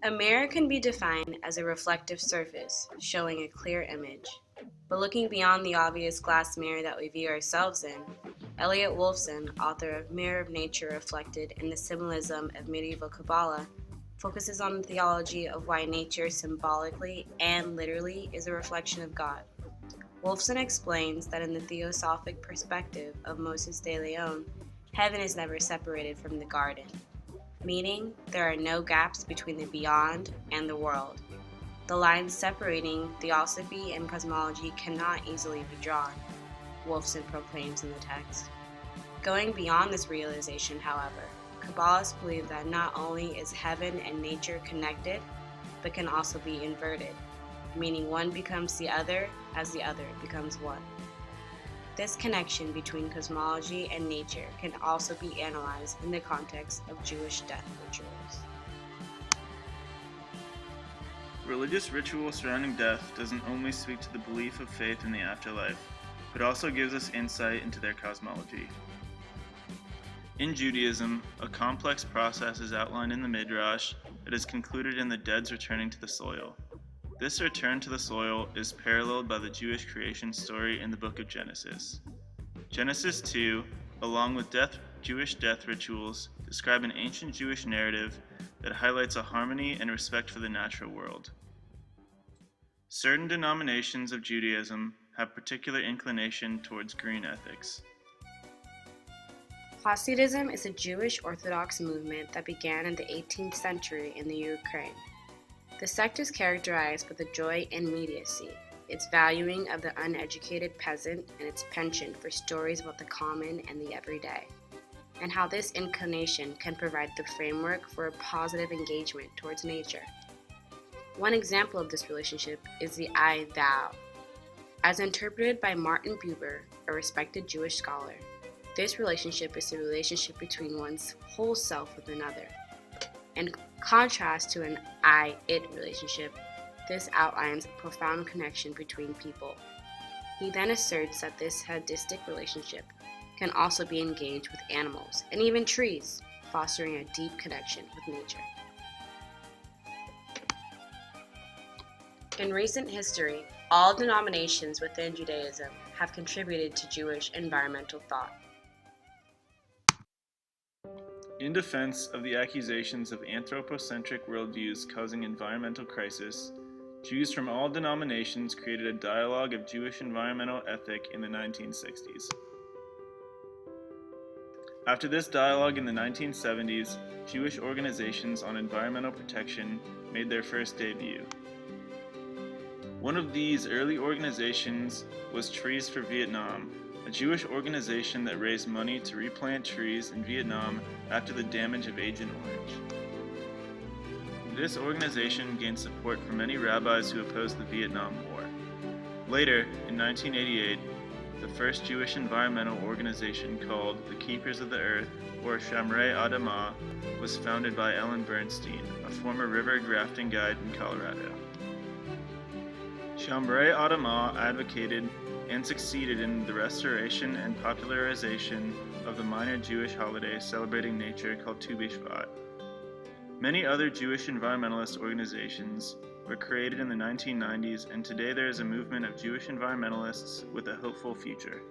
A mirror can be defined as a reflective surface, showing a clear image. But looking beyond the obvious glass mirror that we view ourselves in, Elliot Wolfson, author of Mirror of Nature Reflected in the Symbolism of Medieval Kabbalah, focuses on the theology of why nature symbolically and literally is a reflection of God. Wolfson explains that in the theosophic perspective of Moses de Leon, heaven is never separated from the garden, meaning there are no gaps between the beyond and the world. The lines separating theosophy and cosmology cannot easily be drawn, Wolfson proclaims in the text. Going beyond this realization, however, Kabbalists believe that not only is heaven and nature connected, but can also be inverted, meaning one becomes the other as the other becomes one. This connection between cosmology and nature can also be analyzed in the context of Jewish death rituals. Religious ritual surrounding death doesn't only speak to the belief of faith in the afterlife, but also gives us insight into their cosmology. In Judaism, a complex process is outlined in the Midrash that is concluded in the dead's returning to the soil. This return to the soil is paralleled by the Jewish creation story in the book of Genesis. Genesis 2, along with Jewish death rituals, describe an ancient Jewish narrative that highlights a harmony and respect for the natural world. Certain denominations of Judaism have particular inclination towards green ethics. Hasidism is a Jewish Orthodox movement that began in the 18th century in the Ukraine. The sect is characterized by the joy in immediacy, its valuing of the uneducated peasant, and its penchant for stories about the common and the everyday, and how this inclination can provide the framework for a positive engagement towards nature. One example of this relationship is the I-thou. As interpreted by Martin Buber, a respected Jewish scholar, this relationship is the relationship between one's whole self with another. In contrast to an I-it relationship, this outlines a profound connection between people. He then asserts that this sadistic relationship can also be engaged with animals and even trees, fostering a deep connection with nature. In recent history, all denominations within Judaism have contributed to Jewish environmental thought. In defense of the accusations of anthropocentric worldviews causing environmental crisis, Jews from all denominations created a dialogue of Jewish environmental ethic in the 1960s. After this dialogue in the 1970s, Jewish organizations on environmental protection made their first debut. One of these early organizations was Trees for Vietnam, a Jewish organization that raised money to replant trees in Vietnam after the damage of Agent Orange. This organization gained support from many rabbis who opposed the Vietnam War. Later, in 1988, the first Jewish environmental organization called the Keepers of the Earth, or Shamrei Adamah, was founded by Ellen Bernstein, a former river rafting guide in Colorado. Shamrei Adamah advocated and succeeded in the restoration and popularization of the minor Jewish holiday celebrating nature called Tu B'Shvat. Many other Jewish environmentalist organizations were created in the 1990s, and today there is a movement of Jewish environmentalists with a hopeful future.